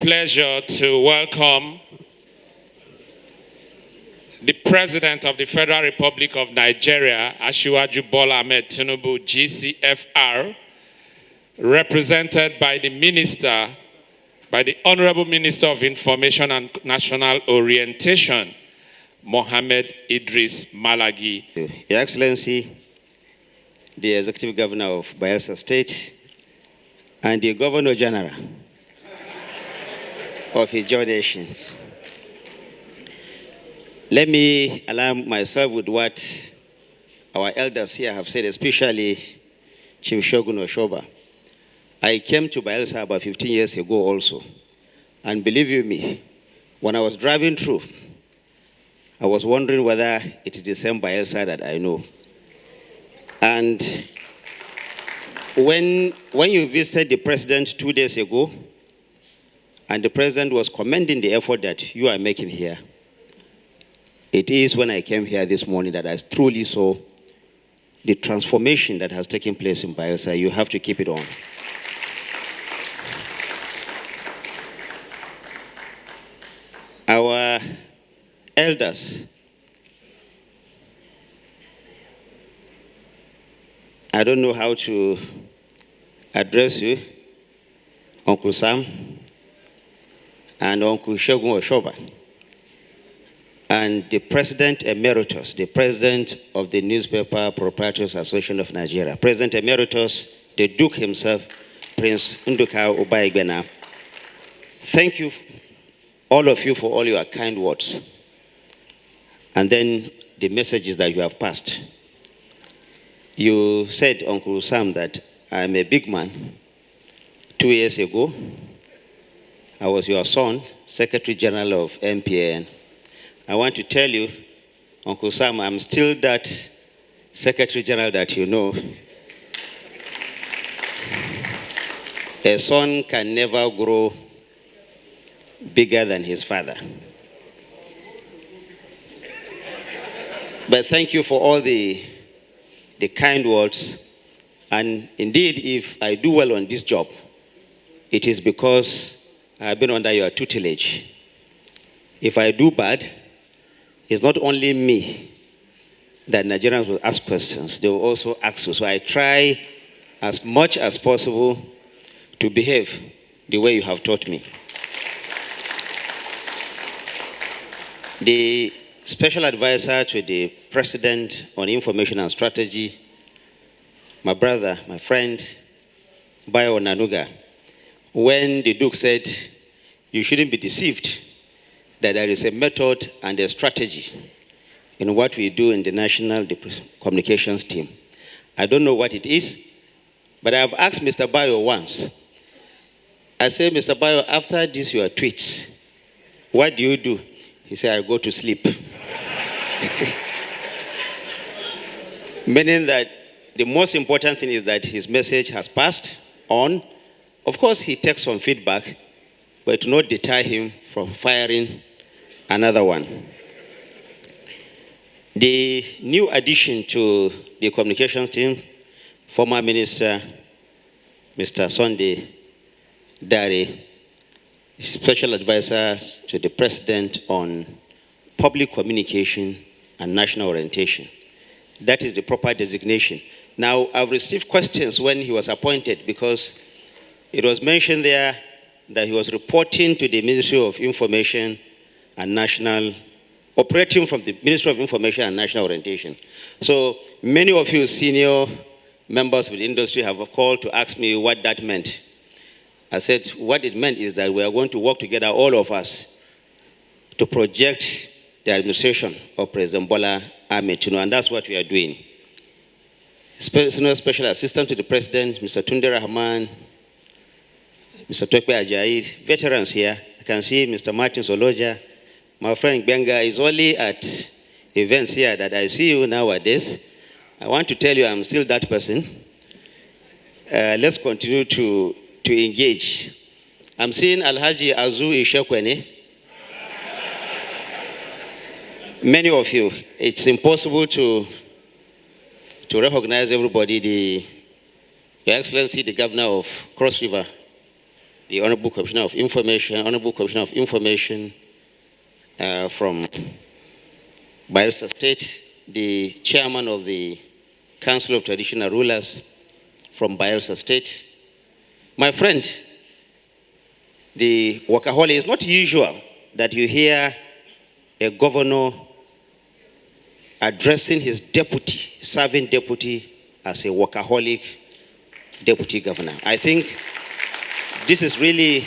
pleasure to welcome the President of the Federal Republic of Nigeria, Asiwaju Bola Ahmed Tinubu, GCFR, represented by the Honorable Minister of Information and National Orientation, Mohammed Idris Malagi. Your Excellency, the Executive Governor of Bayelsa State, and the Governor General of his jurisdictions. Let me align myself with what our elders here have said, especially Chief Shogun Oshoba. I came to Bayelsa about 15 years ago also. And believe you me, when I was driving through, I was wondering whether it is the same Bayelsa that I know. And when you visited the president 2 days ago, and the president was commending the effort that you are making here, it is when I came here this morning that I truly saw the transformation that has taken place in Bayelsa. You have to keep it on. Our elders, I don't know how to address you, Uncle Sam and Uncle Shogun Oshoba, and the President Emeritus, the President of the Newspaper Proprietors Association of Nigeria, President Emeritus, the Duke himself, Prince Nduka Ubaigena. Thank you, all of you, for all your kind words. And then the messages that you have passed. You said, Uncle Sam, that I'm a big man. 2 years ago, I was your son, Secretary General of MPN. I want to tell you, Uncle Sam, I'm still that Secretary General that you know. A son can never grow bigger than his father. But thank you for all the kind words. And indeed, if I do well on this job, it is because I've been under your tutelage. If I do bad, it's not only me that Nigerians will ask questions, they will also ask you. So I try as much as possible to behave the way you have taught me. The Special Advisor to the President on Information and Strategy, my brother, my friend, Bayo Nanuga, when the Duke said, you shouldn't be deceived that there is a method and a strategy in what we do in the National Communications team. I don't know what it is, but I have asked Mr. Bayo once. I said, Mr. Bayo, after this your tweets, what do you do? He said, I go to sleep. Meaning that the most important thing is that his message has passed on. Of course, he takes some feedback, but it will not deter him from firing another one. The new addition to the communications team, former Minister, Mr. Sunday Dare, Special Advisor to the President on Public Communication and National Orientation. That is the proper designation. Now, I've received questions when he was appointed because it was mentioned there that he was reporting to the Ministry of Information and National, operating from the Ministry of Information and National Orientation. So many of you senior members of the industry have called to ask me what that meant. I said, what it meant is that we are going to work together, all of us, to project the administration of President Bola Ahmed Tinubu, and that's what we are doing. Special Assistant to the President, Mr. Tunde Rahman, Mr. Twekwe Ajayi, veterans here. I can see Mr. Martin Soloja. My friend Benga is only at events here that I see you nowadays. I want to tell you I'm still that person. Let's continue to engage. I'm seeing Alhaji Azu Ishekwene. Many of you, it's impossible to recognize everybody. Your Excellency, the Governor of Cross River, the Honorable Commissioner of Information, from Bayelsa State, the Chairman of the Council of Traditional Rulers from Bayelsa State. My friend, the workaholic, is not usual that you hear a governor addressing his deputy, serving deputy, as a workaholic deputy governor. I think this is really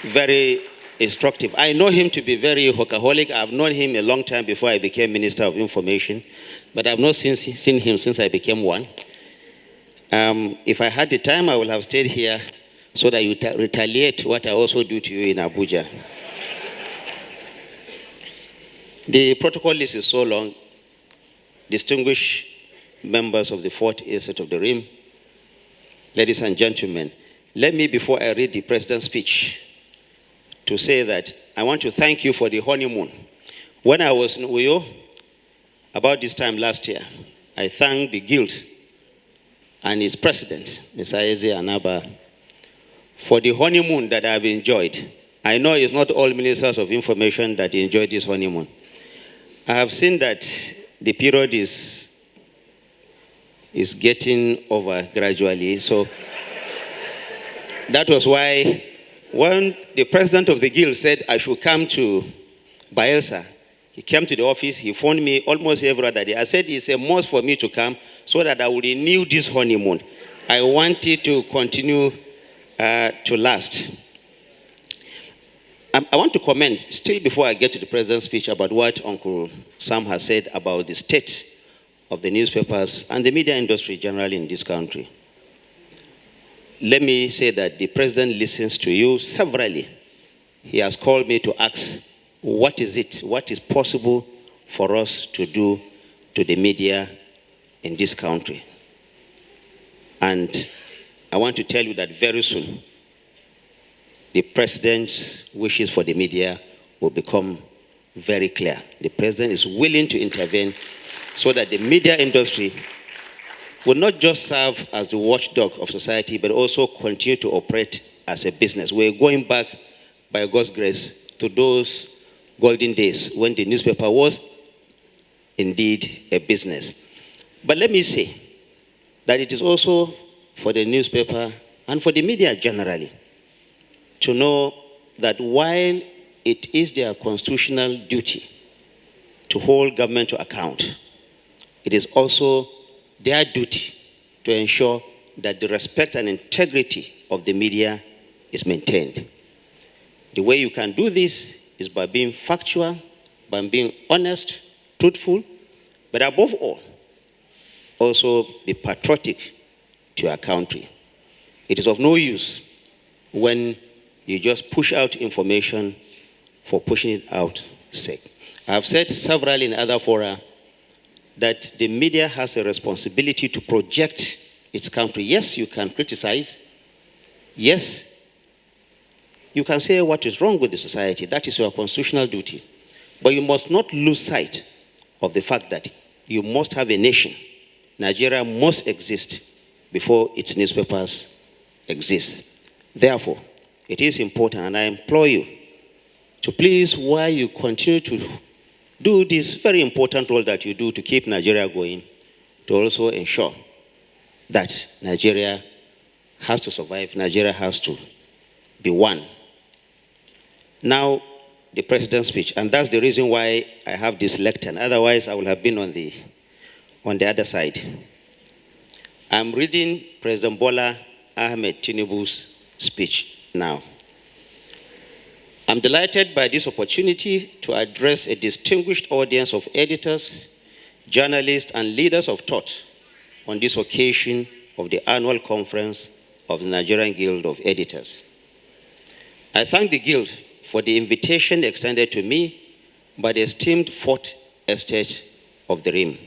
very instructive. I know him to be very workaholic. I've known him a long time before I became Minister of Information, but I've not seen him since I became one. If I had the time, I would have stayed here so that you retaliate what I also do to you in Abuja. The protocol list is so long. Distinguished members of the Fourth Estate of the Rim, ladies and gentlemen, let me, before I read the President's speech, to say that I want to thank you for the honeymoon. When I was in Uyo, about this time last year, I thanked the Guild and its president, Mr. Eze Anaba, for the honeymoon that I've enjoyed. I know it's not all ministers of information that enjoy this honeymoon. I have seen that the period is getting over gradually. So that was why when the president of the Guild said I should come to Bayelsa, he came to the office, he phoned me almost every other day. I said it's a must for me to come so that I will renew this honeymoon. I want it to continue to last. I want to comment, still before I get to the president's speech, about what Uncle Sam has said about the state of the newspapers and the media industry generally in this country. Let me say that the president listens to you severally. He has called me to ask, what is possible for us to do to the media in this country? And I want to tell you that very soon, the president's wishes for the media will become very clear. The president is willing to intervene so that the media industry will not just serve as the watchdog of society, but also continue to operate as a business. We're going back, by God's grace, to those golden days when the newspaper was indeed a business. But let me say that it is also for the newspaper and for the media generally to know that while it is their constitutional duty to hold government to account, it is also their duty to ensure that the respect and integrity of the media is maintained. The way you can do this is by being factual, by being honest, truthful, but above all, also be patriotic to your country. It is of no use when you just push out information for pushing it out sake. I have said several in other fora that the media has a responsibility to project its country. Yes, you can criticize. Yes, you can say what is wrong with the society. That is your constitutional duty. But you must not lose sight of the fact that you must have a nation. Nigeria must exist before its newspapers exist. Therefore, it is important, and I implore you to please, while you continue to do this very important role that you do to keep Nigeria going, to also ensure that Nigeria has to survive, Nigeria has to be one. Now, the president's speech, and that's the reason why I have this lectern. Otherwise, I would have been on the other side. I'm reading President Bola Ahmed Tinubu's speech now. I'm delighted by this opportunity to address a distinguished audience of editors, journalists, and leaders of thought on this occasion of the annual conference of the Nigerian Guild of Editors. I thank the Guild for the invitation extended to me by the esteemed Fourth Estate of the Rim.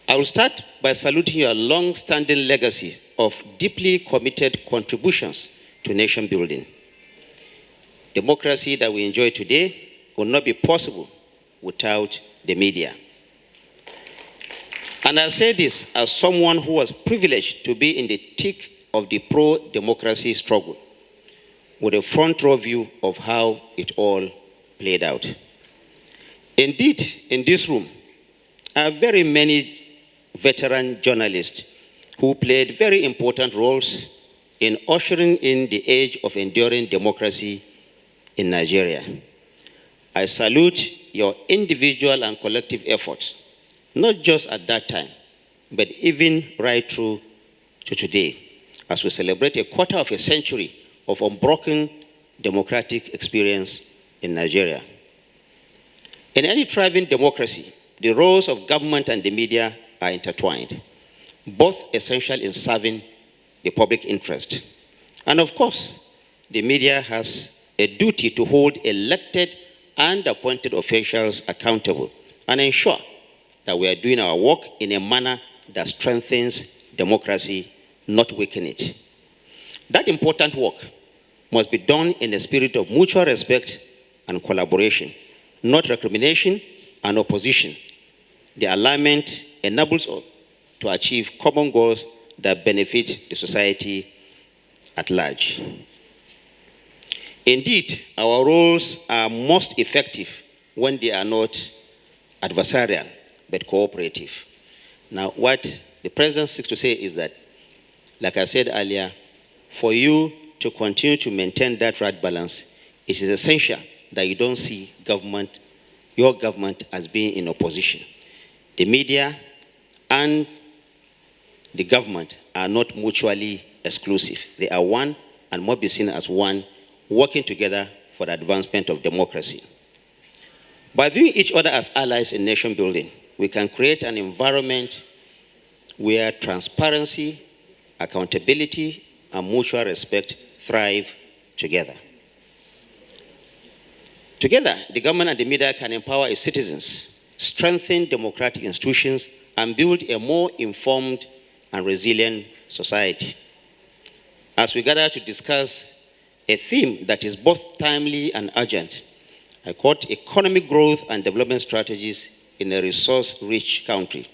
I will start by saluting your long-standing legacy of deeply committed contributions to nation building. Democracy that we enjoy today will not be possible without the media. And I say this as someone who was privileged to be in the thick of the pro-democracy struggle with a front row view of how it all played out. Indeed, in this room are very many veteran journalists who played very important roles in ushering in the age of enduring democracy in Nigeria. I salute your individual and collective efforts, not just at that time, but even right through to today, as we celebrate a quarter of a century of unbroken democratic experience in Nigeria. In any thriving democracy, the roles of government and the media are intertwined, both essential in serving the public interest. And of course, the media has a duty to hold elected and appointed officials accountable and ensure that we are doing our work in a manner that strengthens democracy, not weaken it. That important work must be done in a spirit of mutual respect and collaboration, not recrimination and opposition. The alignment enables us to achieve common goals that benefit the society at large. Indeed, our roles are most effective when they are not adversarial, but cooperative. Now, what the President seeks to say is that, like I said earlier, for you to continue to maintain that right balance, it is essential that you don't see your government as being in opposition. The media and the government are not mutually exclusive. They are one and must be seen as one, working together for the advancement of democracy. By viewing each other as allies in nation building, we can create an environment where transparency, accountability, and mutual respect thrive together. Together, the government and the media can empower its citizens, strengthen democratic institutions, and build a more informed and resilient society. As we gather to discuss a theme that is both timely and urgent, I quote, economic growth and development strategies in a resource-rich country.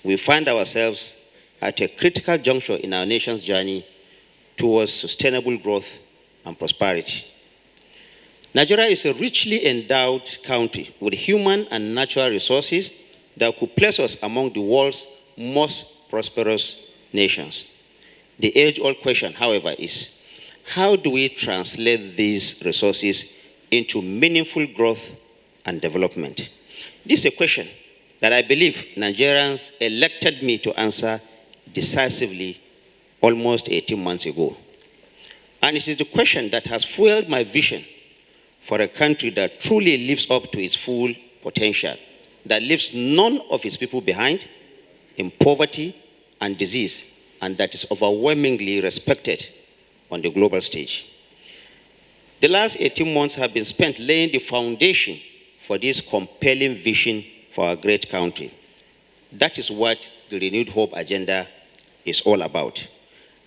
We find ourselves at a critical juncture in our nation's journey towards sustainable growth and prosperity. Nigeria is a richly endowed country with human and natural resources that could place us among the world's most prosperous nations. The age-old question, however, is how do we translate these resources into meaningful growth and development? This is a question that I believe Nigerians elected me to answer decisively almost 18 months ago. And it is the question that has fueled my vision for a country that truly lives up to its full potential, that leaves none of its people behind in poverty and disease, and that is overwhelmingly respected on the global stage. The last 18 months have been spent laying the foundation for this compelling vision for our great country. That is what the Renewed Hope Agenda is all about.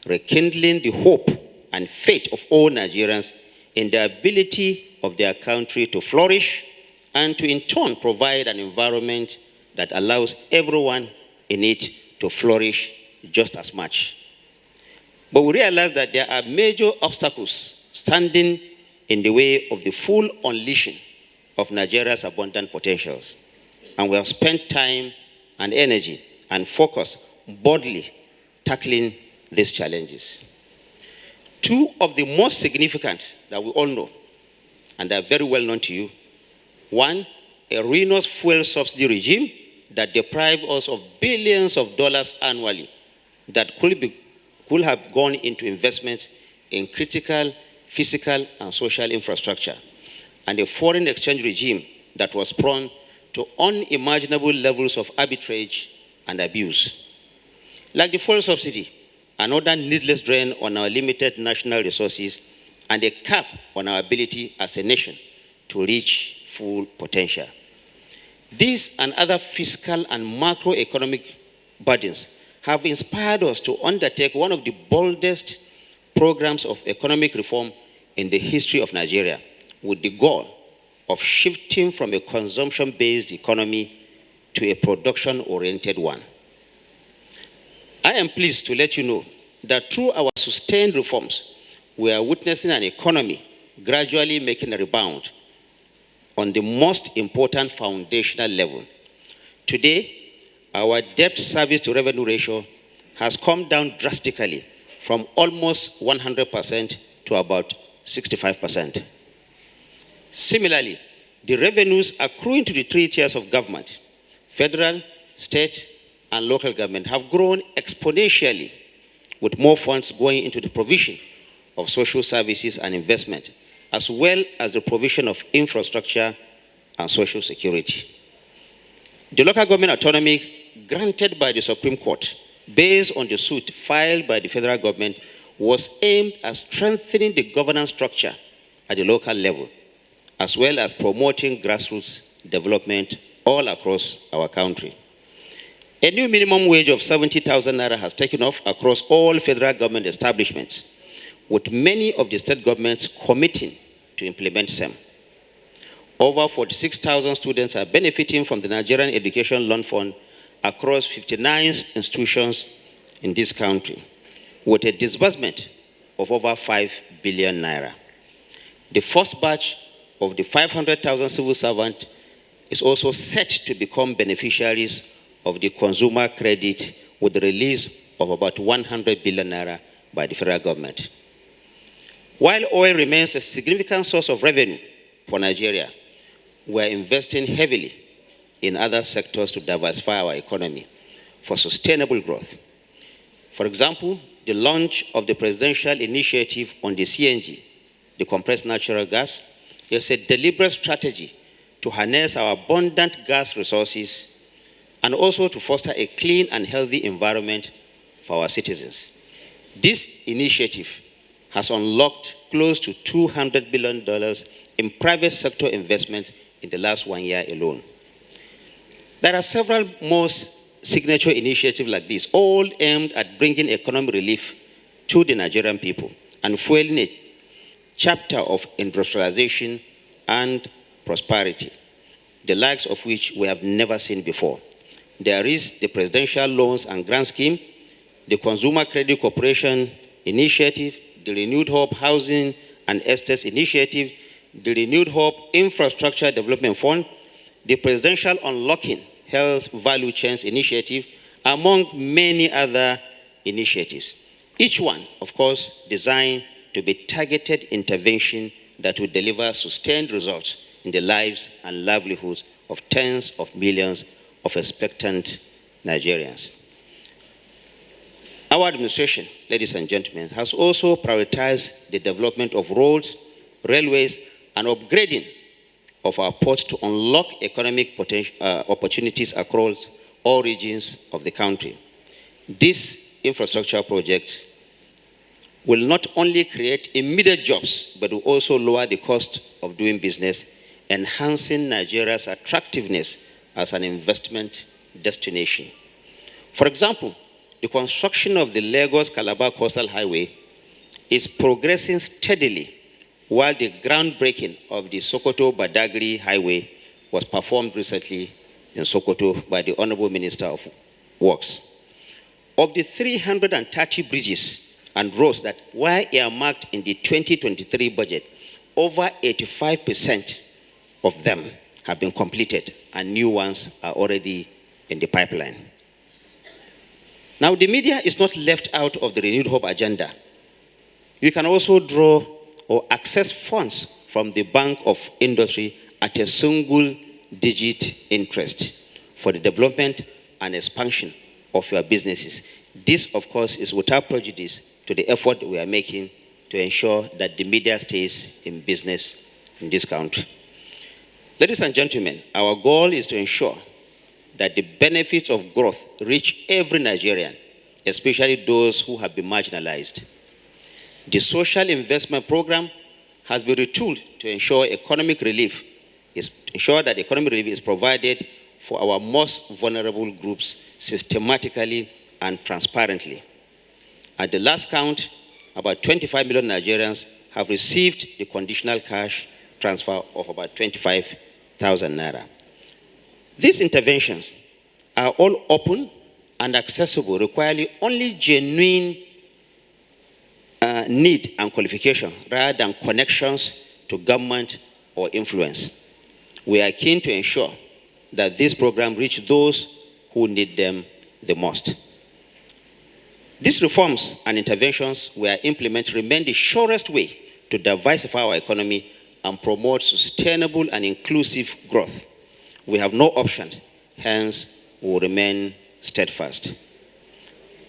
Rekindling the hope and faith of all Nigerians in the ability of their country to flourish and to in turn provide an environment that allows everyone in it to flourish just as much. But we realize that there are major obstacles standing in the way of the full unleashing of Nigeria's abundant potentials. And we have spent time and energy and focus boldly tackling these challenges. Two of the most significant that we all know, and are very well known to you. One, a ruinous fuel subsidy regime that deprives us of billions of dollars annually that could have gone into investments in critical physical and social infrastructure, and a foreign exchange regime that was prone to unimaginable levels of arbitrage and abuse. Like the fuel subsidy, another needless drain on our limited national resources and a cap on our ability as a nation to reach full potential. These and other fiscal and macroeconomic burdens have inspired us to undertake one of the boldest programs of economic reform in the history of Nigeria, with the goal of shifting from a consumption-based economy to a production-oriented one. I am pleased to let you know that through our sustained reforms, we are witnessing an economy gradually making a rebound on the most important foundational level. Today, our debt service to revenue ratio has come down drastically from almost 100% to about 65%. Similarly, the revenues accruing to the three tiers of government, federal, state, and local government, have grown exponentially, with more funds going into the provision of social services and investment, as well as the provision of infrastructure and social security. The local government autonomy granted by the Supreme Court, based on the suit filed by the federal government, was aimed at strengthening the governance structure at the local level, as well as promoting grassroots development all across our country. A new minimum wage of 70,000 naira has taken off across all federal government establishments, with many of the state governments committing to implement SEM. Over 46,000 students are benefiting from the Nigerian Education Loan Fund across 59 institutions in this country, with a disbursement of over 5 billion naira. The first batch of the 500,000 civil servants is also set to become beneficiaries of the consumer credit, with the release of about 100 billion naira by the federal government. While oil remains a significant source of revenue for Nigeria, we are investing heavily in other sectors to diversify our economy for sustainable growth. For example, the launch of the presidential initiative on the CNG, the compressed natural gas, is a deliberate strategy to harness our abundant gas resources and also to foster a clean and healthy environment for our citizens. This initiative has unlocked close to $200 billion in private sector investment in the last 1 year alone. There are several more signature initiatives like this, all aimed at bringing economic relief to the Nigerian people and fueling a chapter of industrialization and prosperity, the likes of which we have never seen before. There is the Presidential Loans and Grant Scheme, the Consumer Credit Corporation Initiative, the Renewed Hope Housing and Estates Initiative, the Renewed Hope Infrastructure Development Fund, the Presidential Unlocking Health Value Chains Initiative, among many other initiatives. Each one, of course, designed to be targeted intervention that will deliver sustained results in the lives and livelihoods of tens of millions of expectant Nigerians. Our administration, ladies and gentlemen, has also prioritized the development of roads, railways, and upgrading of our ports to unlock economic opportunities across all regions of the country. This infrastructure project will not only create immediate jobs, but will also lower the cost of doing business, enhancing Nigeria's attractiveness as an investment destination. For example, the construction of the Lagos-Calabar Coastal Highway is progressing steadily, while the groundbreaking of the Sokoto-Badagry Highway was performed recently in Sokoto by the Honorable Minister of Works. Of the 330 bridges and roads that were earmarked in the 2023 budget, over 85% of them have been completed, and new ones are already in the pipeline. Now, the media is not left out of the Renewed Hope agenda. You can also draw or access funds from the Bank of Industry at a single-digit interest for the development and expansion of your businesses. This, of course, is without prejudice to the effort we are making to ensure that the media stays in business in this country. Ladies and gentlemen, our goal is to ensure that the benefits of growth reach every Nigerian, especially those who have been marginalized. The Social Investment Program has been retooled to ensure that economic relief is provided for our most vulnerable groups systematically and transparently. At the last count, about 25 million Nigerians have received the conditional cash transfer of about 25,000 naira. These interventions are all open and accessible, requiring only genuine need and qualification rather than connections to government or influence. We are keen to ensure that this program reach those who need them the most. These reforms and interventions we are implementing remain the surest way to diversify our economy and promote sustainable and inclusive growth. We have no options, hence we will remain steadfast.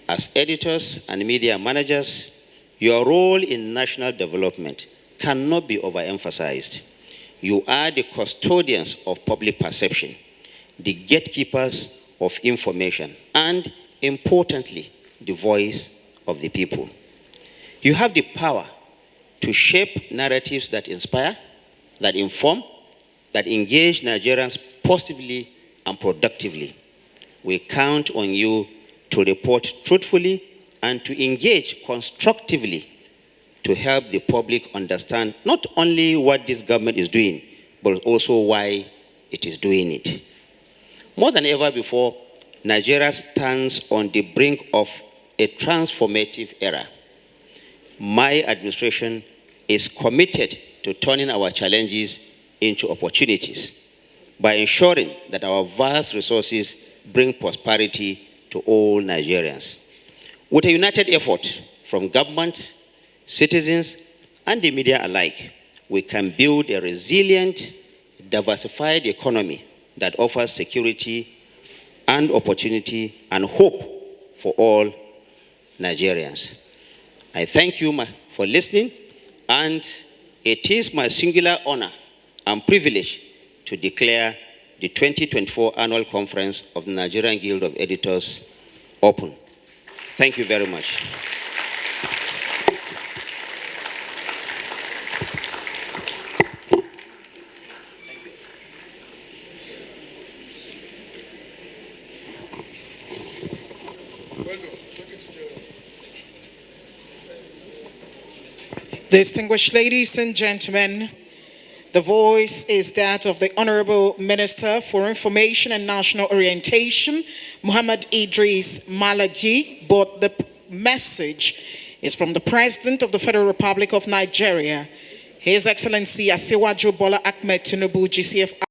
As editors and media managers, your role in national development cannot be overemphasized. You are the custodians of public perception, the gatekeepers of information, and importantly, the voice of the people. You have the power to shape narratives that inspire, that inform, that engage Nigerians positively and productively. We count on you to report truthfully and to engage constructively to help the public understand not only what this government is doing, but also why it is doing it. More than ever before, Nigeria stands on the brink of a transformative era. My administration is committed to turning our challenges into opportunities by ensuring that our vast resources bring prosperity to all Nigerians. With a united effort from government, citizens, and the media alike, we can build a resilient, diversified economy that offers security and opportunity and hope for all Nigerians. I thank you for listening, and it is my singular honor and privilege to declare the 2024 Annual Conference of the Nigerian Guild of Editors open. Thank you very much. Distinguished ladies and gentlemen, the voice is that of the Honorable Minister for Information and National Orientation, Muhammad Idris Malaji, but the message is from the President of the Federal Republic of Nigeria, His Excellency Asiwaju Bola Ahmed Tinubu, GCFR.